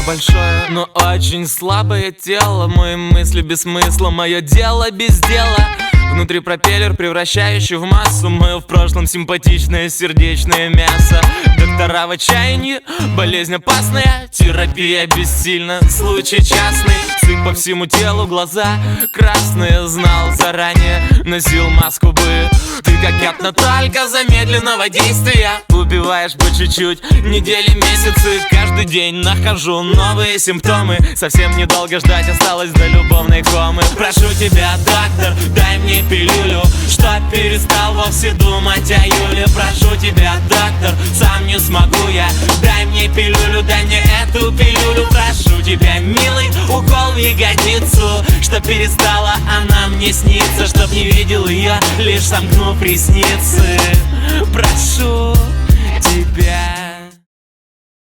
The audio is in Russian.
большое, но очень слабое тело. Мои мысли без смысла, мое дело без дела. Внутри пропеллер, превращающий в массу мое в прошлом симпатичное сердечное мясо. Доктора в отчаянии, болезнь опасная, терапия бессильна, случай частный. Сыпь по всему телу, глаза красные, знал заранее, носил маску бы. Ты как яд, но только замедленного действия. Убиваешь по чуть-чуть, недели, месяцы. Каждый день нахожу новые симптомы. Совсем недолго ждать осталось до любовной комы. Прошу тебя, доктор, дай мне пилюлю, чтоб перестал вовсе думать о Юле. Прошу тебя, доктор, сам не смогу я. Дай мне пилюлю, дай мне эту пилюлю. Прошу тебя, милый, укол в ягодицу, чтоб перестала она мне сниться, чтоб не видел ее, лишь сомкнув ресницы.